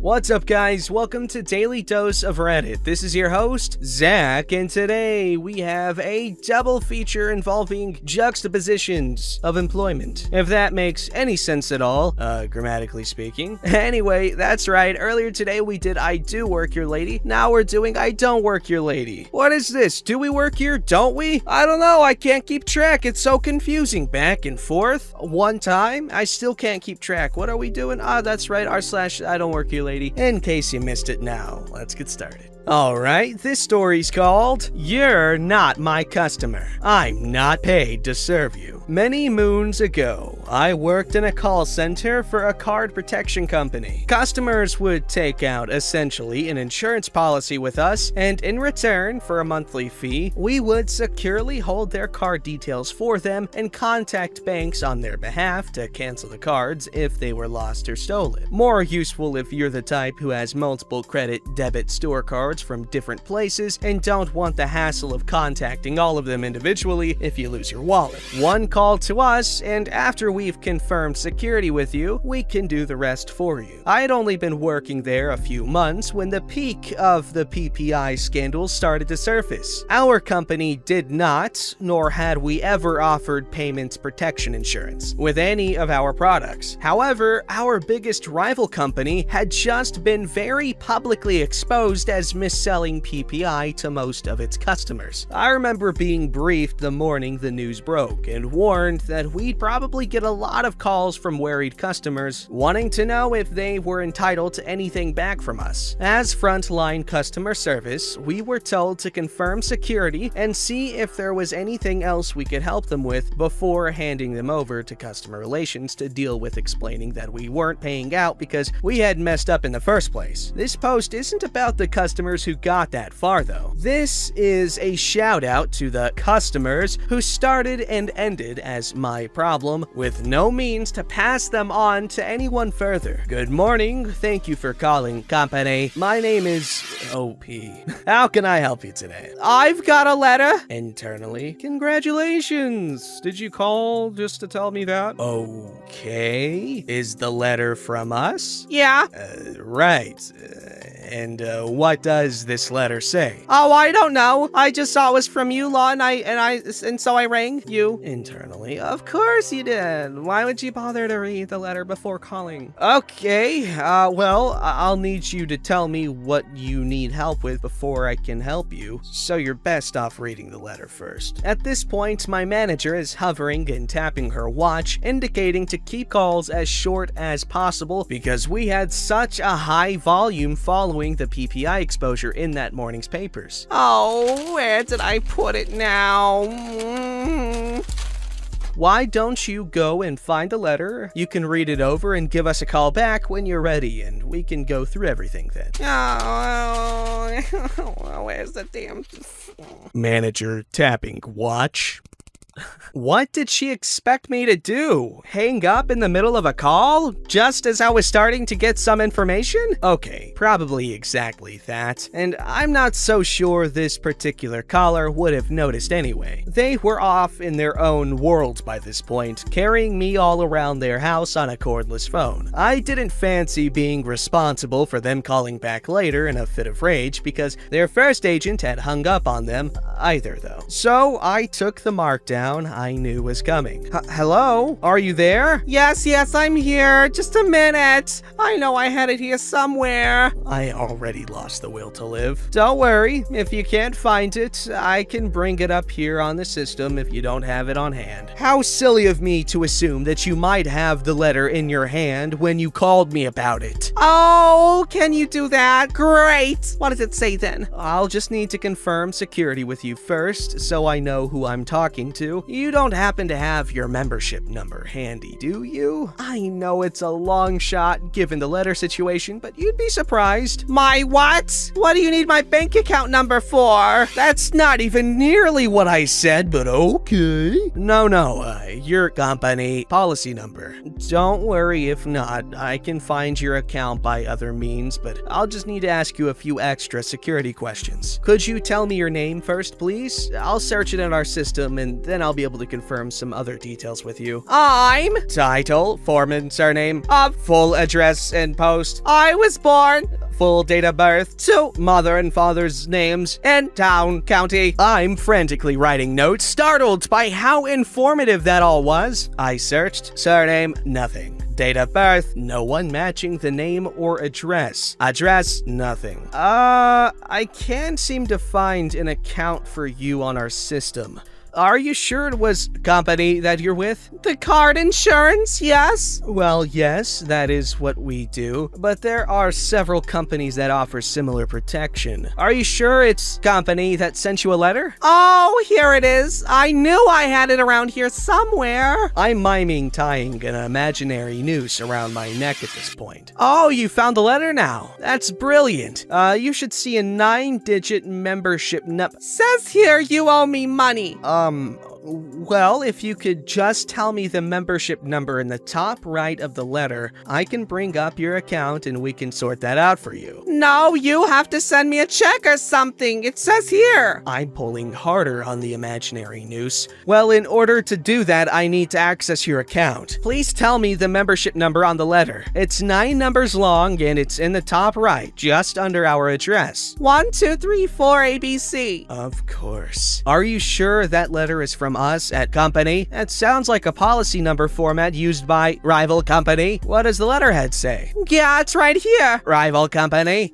What's up, guys? Welcome to Daily Dose of Reddit. This is your host, Zach, and today we have a double feature involving juxtapositions of employment. If that makes any sense at all, grammatically speaking. Anyway, that's right. Earlier today we did I Do Work Your Lady. Now we're doing I Don't Work Your Lady. What is this? Do we work here? Don't we? I don't know. I can't keep track. It's so confusing. Back and forth. One time. I still can't keep track. What are we doing? That's right. r/I Don't Work Your Lady. In case you missed it now, let's get started. Alright, this story's called You're Not My Customer. I'm not paid to serve you. Many moons ago, I worked in a call center for a card protection company. Customers would take out essentially an insurance policy with us, and in return for a monthly fee, we would securely hold their card details for them and contact banks on their behalf to cancel the cards if they were lost or stolen. More useful if you're the type who has multiple credit, debit, store cards from different places and don't want the hassle of contacting all of them individually if you lose your wallet. One call to us, and after we've confirmed security with you, we can do the rest for you. I had only been working there a few months when the peak of the PPI scandal started to surface. Our company did not, nor had we ever offered payments protection insurance with any of our products. However, our biggest rival company had just been very publicly exposed as mis-selling PPI to most of its customers. I remember being briefed the morning the news broke and warned that we'd probably get a lot of calls from worried customers wanting to know if they were entitled to anything back from us. As frontline customer service, we were told to confirm security and see if there was anything else we could help them with before handing them over to customer relations to deal with explaining that we weren't paying out because we had messed up in the first place. This post isn't about the customers who got that far, though. This is a shout out to the customers who started and ended as my problem with no means to pass them on to anyone further. Good morning. Thank you for calling, company. My name is OP. How can I help you today? I've got a letter. Internally. Congratulations. Did you call just to tell me that? Okay. Is the letter from us? Yeah. Right. And what does this letter say? Oh, I don't know. I just saw it was from you, Law, and so I rang you. Internally. Of course you did. Why would you bother to read the letter before calling? Okay, well, I'll need you to tell me what you need help with before I can help you, so you're best off reading the letter first. At this point, my manager is hovering and tapping her watch, indicating to keep calls as short as possible because we had such a high volume following the PPI exposure in that morning's papers. Oh, where did I put it now? Why don't you go and find the letter? You can read it over and give us a call back when you're ready, and we can go through everything then. Oh, where's the damn... Manager tapping watch. What did she expect me to do? Hang up in the middle of a call? Just as I was starting to get some information? Okay, probably exactly that. And I'm not so sure this particular caller would have noticed anyway. They were off in their own world by this point, carrying me all around their house on a cordless phone. I didn't fancy being responsible for them calling back later in a fit of rage because their first agent had hung up on them either though. So I took the markdown I knew was coming. Hello? Are you there? Yes, I'm here. Just a minute. I know I had it here somewhere. I already lost the will to live. Don't worry. If you can't find it, I can bring it up here on the system if you don't have it on hand. How silly of me to assume that you might have the letter in your hand when you called me about it. Oh, can you do that? Great. What does it say then? I'll just need to confirm security with you first so I know who I'm talking to. You don't happen to have your membership number handy, do you? I know it's a long shot given the letter situation, but you'd be surprised. My what? What do you need my bank account number for? That's not even nearly what I said, but okay. No, your company policy number. Don't worry if not. I can find your account by other means, but I'll just need to ask you a few extra security questions. Could you tell me your name first, please? I'll search it in our system and then I'll be able to confirm some other details with you. I'm title, foreman, surname, full address and post. I was born. Full date of birth, to mother and father's names, and town, county. I'm frantically writing notes, startled by how informative that all was. I searched, surname, nothing. Date of birth, no one matching the name or address. Address, nothing. I can't seem to find an account for you on our system. Are you sure it was company that you're with? The card insurance, yes? Well, yes, that is what we do, but there are several companies that offer similar protection. Are you sure it's company that sent you a letter? Oh, here it is. I knew I had it around here somewhere. I'm miming tying an imaginary noose around my neck at this point. Oh, you found the letter now. That's brilliant. You should see a 9-digit membership number. Says here you owe me money. Well, if you could just tell me the membership number in the top right of the letter, I can bring up your account and we can sort that out for you. No, you have to send me a check or something. It says here. I'm pulling harder on the imaginary noose. Well, in order to do that, I need to access your account. Please tell me the membership number on the letter. It's 9 numbers long and it's in the top right, just under our address. 1234 ABC. Of course. Are you sure that letter is from us at company? That sounds like a policy number format used by rival company. What does the letterhead say? Yeah, it's right here. Rival company?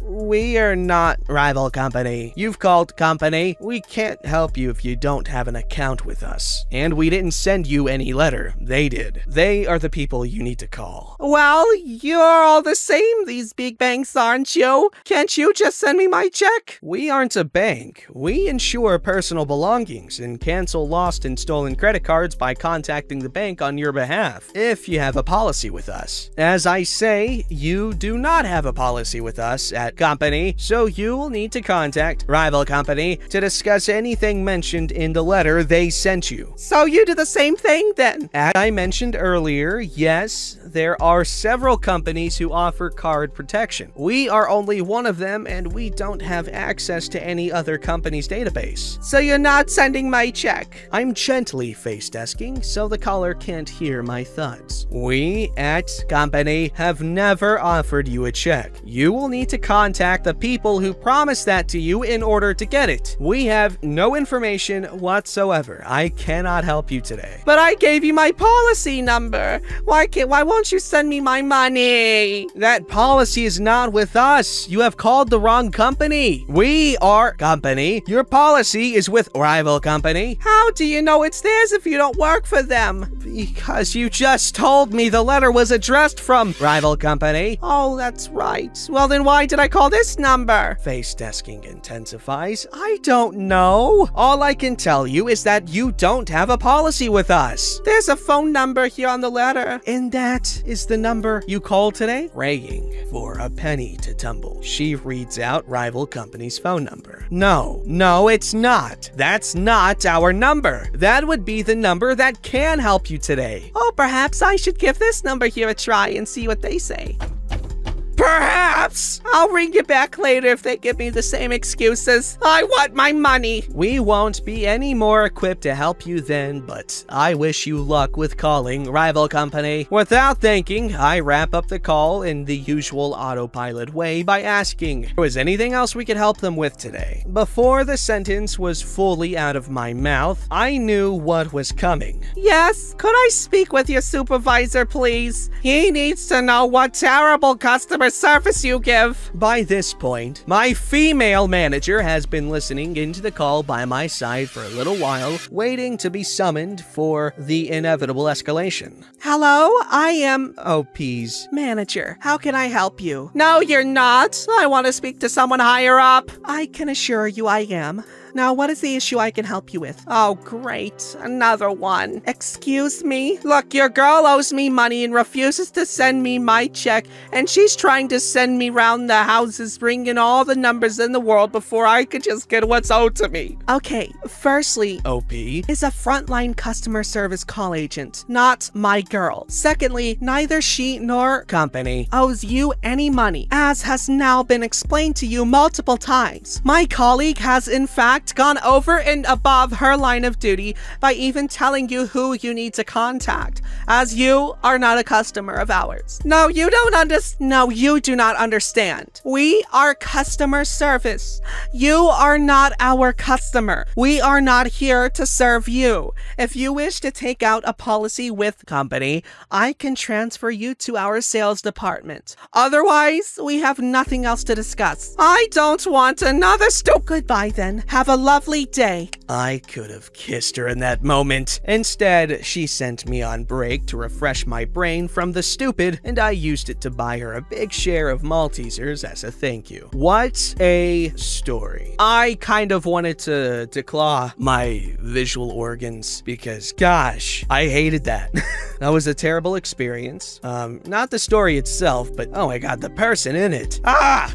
We are not rival company. You've called company. We can't help you if you don't have an account with us. And we didn't send you any letter. They did. They are the people you need to call. Well, you're all the same, these big banks, aren't you? Can't you just send me my check? We aren't a bank. We insure personal belongings and cancel lost and stolen credit cards by contacting the bank on your behalf, if you have a policy with us. As I say, you do not have a policy with us at company, so you will need to contact rival company to discuss anything mentioned in the letter they sent you. So you do the same thing then? As I mentioned earlier, yes, there are several companies who offer card protection. We are only one of them and we don't have access to any other company's database. So you're not sending my check? I'm gently face desking so the caller can't hear my thuds. We at company have never offered you a check. You will need to contact the people who promised that to you in order to get it. We have no information whatsoever. I cannot help you today. But I gave you my policy number. Why won't you send me my money? That policy is not with us. You have called the wrong company. We are company. Your policy is with rival company. How do you know it's theirs if you don't work for them? Because you just told me the letter was addressed from rival company. Oh, that's right. Well, then why did I call this number? Face desking intensifies. I don't know. All I can tell you is that you don't have a policy with us. There's a phone number here on the letter. And that is the number you called today? Praying for a penny to tumble. She reads out rival company's phone number. No, it's not. That's not our number. That would be the number that can help you today. Oh, perhaps I should give this number here a try and see what they say. Perhaps! I'll ring you back later if they give me the same excuses. I want my money! We won't be any more equipped to help you then, but I wish you luck with calling rival company. Without thinking, I wrap up the call in the usual autopilot way by asking, was anything else we could help them with today? Before the sentence was fully out of my mouth, I knew what was coming. Yes, could I speak with your supervisor, please? He needs to know what terrible customer service you give. By this point, my female manager has been listening into the call by my side for a little while, waiting to be summoned for the inevitable escalation. Hello, I am OP's manager. How can I help you? No, you're not. I want to speak to someone higher up. I can assure you I am. Now, what is the issue I can help you with? Oh, great. Another one. Excuse me? Look, your girl owes me money and refuses to send me my check, and she's trying to send me round the houses, ringing all the numbers in the world before I could just get what's owed to me. Okay, firstly, OP is a frontline customer service call agent, not my girl. Secondly, neither she nor company owes you any money, as has now been explained to you multiple times. My colleague has in fact fact, gone over and above her line of duty by even telling you who you need to contact, as you are not a customer of ours. No, you do not understand. We are customer service. You are not our customer. We are not here to serve you. If you wish to take out a policy with the company, I can transfer you to our sales department. Otherwise, we have nothing else to discuss. I don't want another Goodbye then. Have a lovely day. I could have kissed her in that moment. Instead, she sent me on break to refresh my brain from the stupid, and I used it to buy her a big share of Maltesers as a thank you. What a story. I kind of wanted to declaw my visual organs because, gosh, I hated that. That was a terrible experience. Not the story itself, but oh my god, the person in it.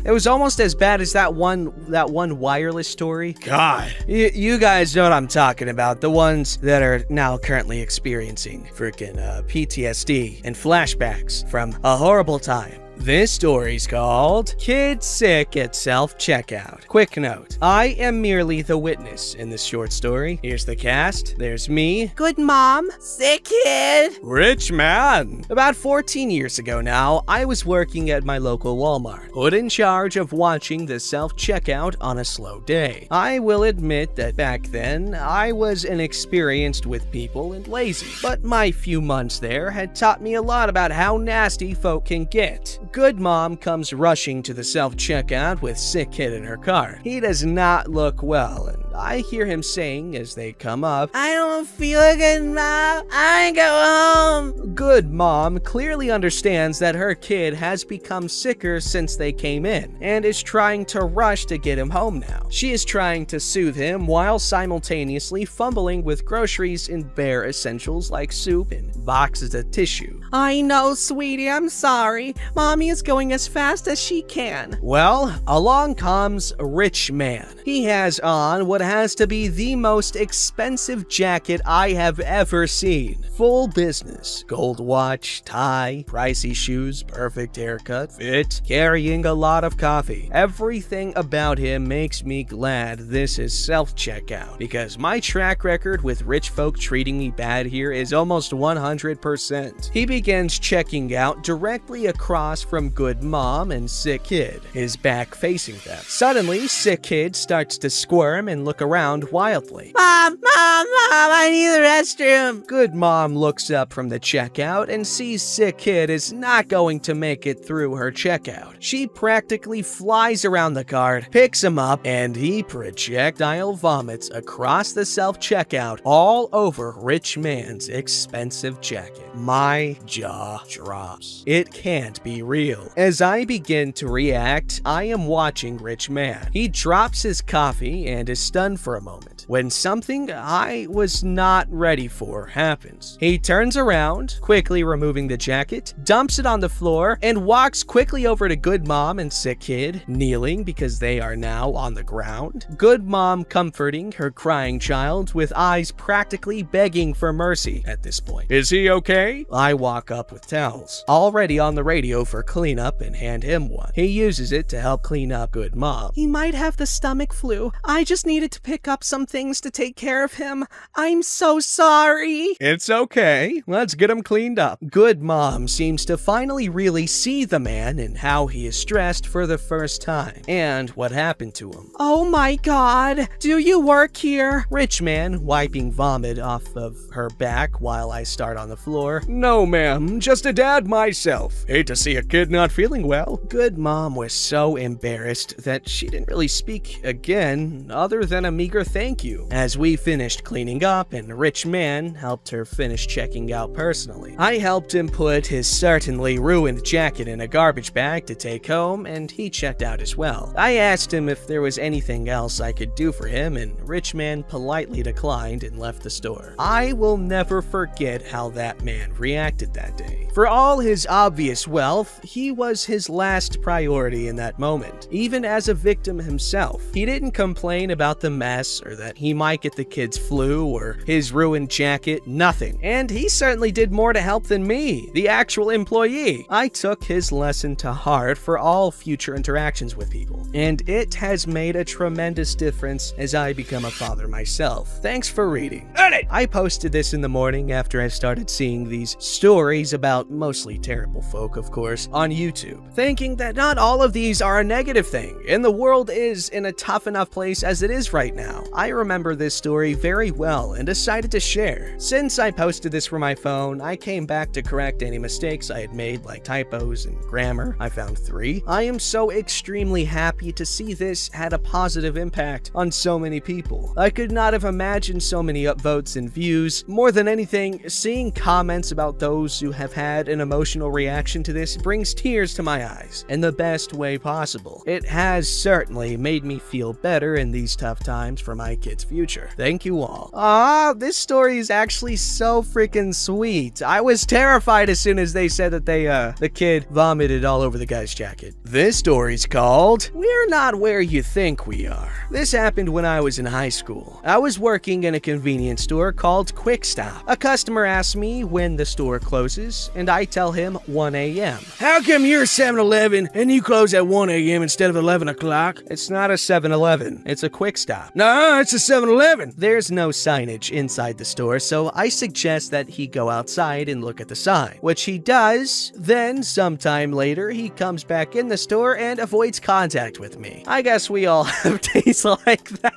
It was almost as bad as that one wireless story. God, you guys know what I'm talking about. The ones that are now currently experiencing freaking PTSD and flashbacks from a horrible time. This story's called Kid Sick at Self-Checkout. Quick note, I am merely the witness in this short story. Here's the cast. There's me, Good mom, sick kid, Rich Man. About 14 years ago now, I was working at my local Walmart, put in charge of watching the self-checkout on a slow day. I will admit that back then, I was inexperienced with people and lazy, but my few months there had taught me a lot about how nasty folk can get. Good mom comes rushing to the self-checkout with sick kid in her car. He does not look well, and I hear him saying as they come up, I don't feel good, Mom. I go home. Good mom clearly understands that her kid has become sicker since they came in, and is trying to rush to get him home now. She is trying to soothe him while simultaneously fumbling with groceries and bare essentials like soup and boxes of tissue. I know, sweetie, I'm sorry. Mommy is going as fast as she can. Well, along comes Rich Man. He has on what has to be the most expensive jacket I have ever seen. Full business, gold watch, tie, pricey shoes, perfect haircut, fit, carrying a lot of coffee. Everything about him makes me glad this is self-checkout, because my track record with rich folk treating me bad here is almost 100%. He begins checking out directly across from Good Mom and Sick Kid, his back facing them. Suddenly, Sick Kid starts to squirm and look around wildly. Mom, I need the restroom. Good Mom looks up from the checkout and sees Sick Kid is not going to make it through her checkout. She practically flies around the cart, picks him up, and he projectile vomits across the self-checkout all over Rich Man's expensive jacket. My jaw drops. It can't be real. As I begin to react, I am watching Rich Man. He drops his coffee and is stunned for a moment when something I was not ready for happens. He turns around, quickly removing the jacket, dumps it on the floor, and walks quickly over to Good Mom and Sick Kid, kneeling because they are now on the ground. Good Mom comforting her crying child with eyes practically begging for mercy at this point. Is he okay? I walk up with towels, already on the radio for cleanup, and hand him one. He uses it to help clean up Good Mom. He might have the stomach flu. I just needed to pick up some things to take care of him. I'm so sorry. It's okay. Let's get him cleaned up. Good Mom seems to finally really see the man and how he is stressed for the first time, and what happened to him. Oh my god. Do you work here? Rich Man wiping vomit off of her back while I start on the floor. No, ma'am. Just a dad myself. Hate to see a kid not feeling well. Good Mom was so embarrassed that she didn't really speak again, other than a meager thank you. As we finished cleaning up and Rich Man helped her finish checking out personally, I helped him put his certainly ruined jacket in a garbage bag to take home, and he checked out as well. I asked him if there was anything else I could do for him, and Rich Man politely declined and left the store. I will never forget how that man reacted that day. For all his obvious wealth, he was his last priority in that moment. Even as a victim himself, he didn't complain about the mess or that he might get the kids flu or his ruined jacket, nothing. And he certainly did more to help than me, the actual employee. I took his lesson to heart for all future interactions with people, and it has made a tremendous difference as I become a father myself. Thanks for reading. Edit! I posted this in the morning after I started seeing these stories about mostly terrible folk, of course, on YouTube, thinking that not all of these are a negative thing, and the world is in a tough enough place as it is right now. I remember this story very well and decided to share. Since I posted this from my phone, I came back to correct any mistakes I had made, like typos and grammar. I found 3. I am so extremely happy to see this had a positive impact on so many people. I could not have imagined so many upvotes and views. More than anything, seeing comments about those who have had an emotional reaction to this brings tears to my eyes in the best way possible. It has certainly made me feel better in these tough times for my kid's future. Thank you all. This story is actually so freaking sweet. I was terrified as soon as they said that the kid vomited all over the guy's jacket. This story's called We're Not Where You Think We Are. This happened when I was in high school. I was working in a convenience store called Quick Stop. A customer asks me when the store closes, and I tell him 1 a.m. How come you're 7-Eleven and you close at 1 a.m. instead of 11 o'clock? It's not a 7-Eleven. It's a Quick Stop. No, it's a 7-Eleven. There's no signage inside the store, so I suggest that he go outside and look at the sign, which he does. Then, sometime later, he comes back in the store and avoids contact with me. I guess we all have days like that.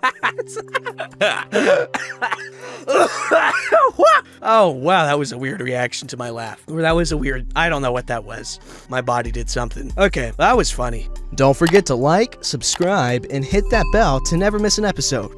Oh, wow, that was a weird reaction to my laugh. Or that was a weird, I don't know what that was. My body did something. Okay, that was funny. Don't forget to like, subscribe, and hit that bell to never miss an episode.